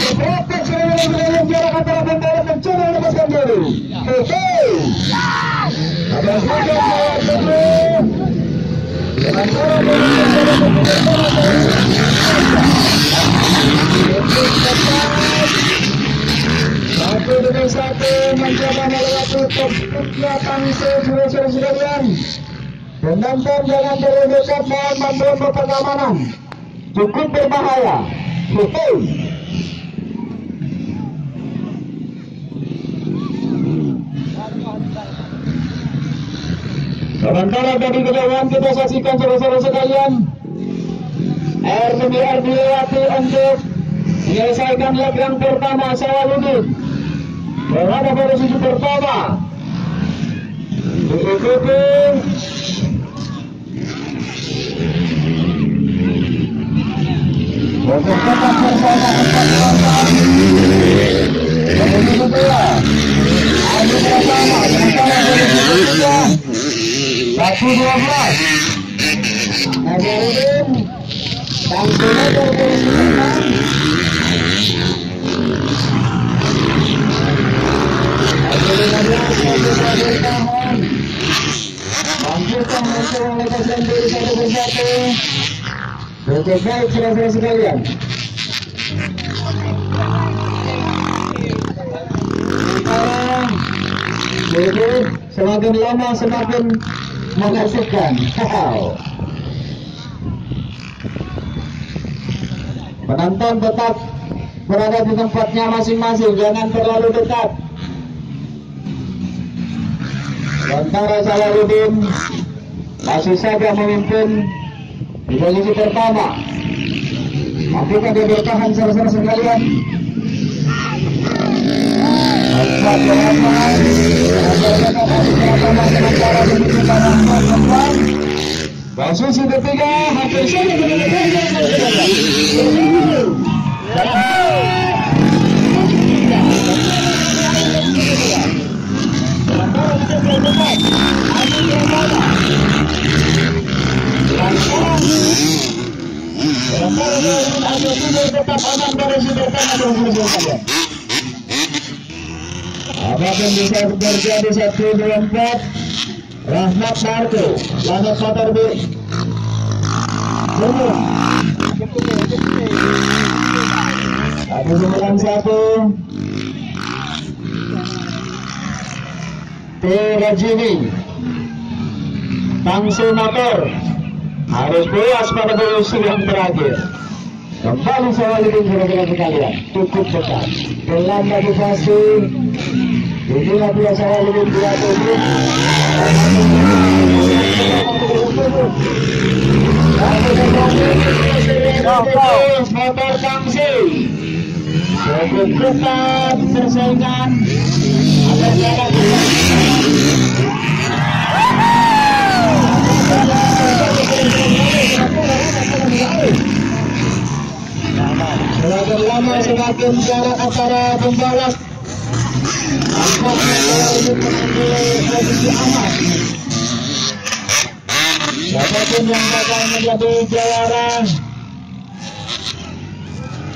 Berpraktek dengan jarak antara pembalap mencoba melepaskan diri. Ada saja satu demi satu mencoba melewati topiknya tangsi saudara sekalian. Penonton jangan terlalu dekat, mohon bantuan pertamanan. Cukup berbahaya. Sementara dari kejauhan kita saksikan saudara sekalian, RBR dilewati untuk menyelesaikan leg yang pertama. Sawaludin berada pada posisi pertama, diikuti berkesan bersama 4 kedua. Adu pertama sementara dari 1-12. Nazarudin langsung aja posisi depan. Lanjutkan mencoba melepaskan diri satu persatu. Cukup baik saudara sekalian. Jadi semakin lama semakin mengasihkan. Penonton tetap berada di tempatnya masing-masing, jangan terlalu dekat. Sementara Sawaludin masih saja memimpin di posisi pertama. Mampukah dia bertahan saudara sekalian? Posisi ketiga hampir saja tetap aman dari si pertama. Apapun bisa terjadi 1-2-4. Rahmat Marco, Rahmat Matarbi. Semua 191. Rajini Tangsi Motor harus puas pada posisi yang terakhir. Kembali Sawaludin saudara sekalian, cukup dekat. Pelan bagi Fasi. Inilah dia Sawaludin 27. Motor Tangsi cukup ketat persaingan. Ada jarak semakin lama semakin jarak antara pembalap. Nampaknya Sawaludin mengambil posisi aman. Siapapun yang bakal menjadi juara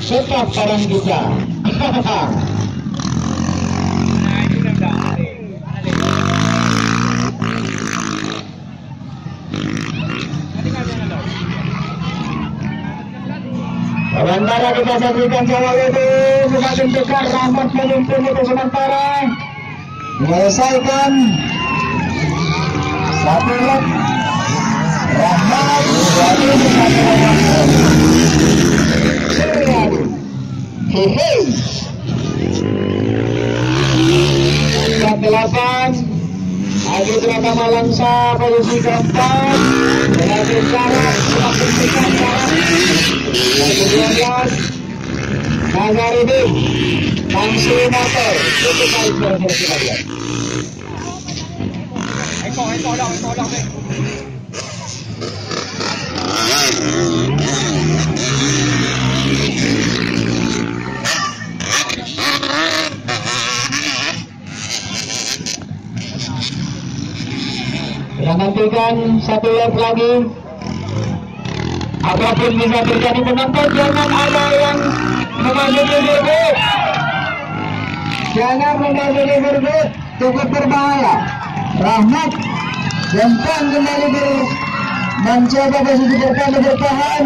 tetap barang kita. Sementara kita saksikan Sawaludin semakin dekat. Rahmat memimpin untuk sementara menyelesaikan satu leg. Rahmat dan 8 Adi Pratama Langsa posisi keempat. Semakin jarak semakin dekat jarak. 12 Nazarudin Tangsi Motor. Cukup baik saudara sekalian. Kita nantikan satu leg lagi. Apapun bisa terjadi penonton, jangan ada yang memasuki berbut. Jangan memasuki berbut, cukup berbahaya. Rahmat lempang kembali mencoba posisi pertama bertahan.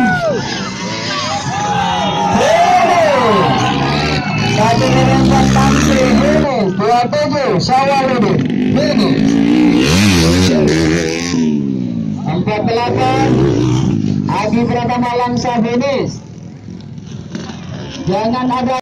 Satu merempat tampil finish 27 Syawaludin finish 48 Adi Pratama Langsa finish. Jangan ada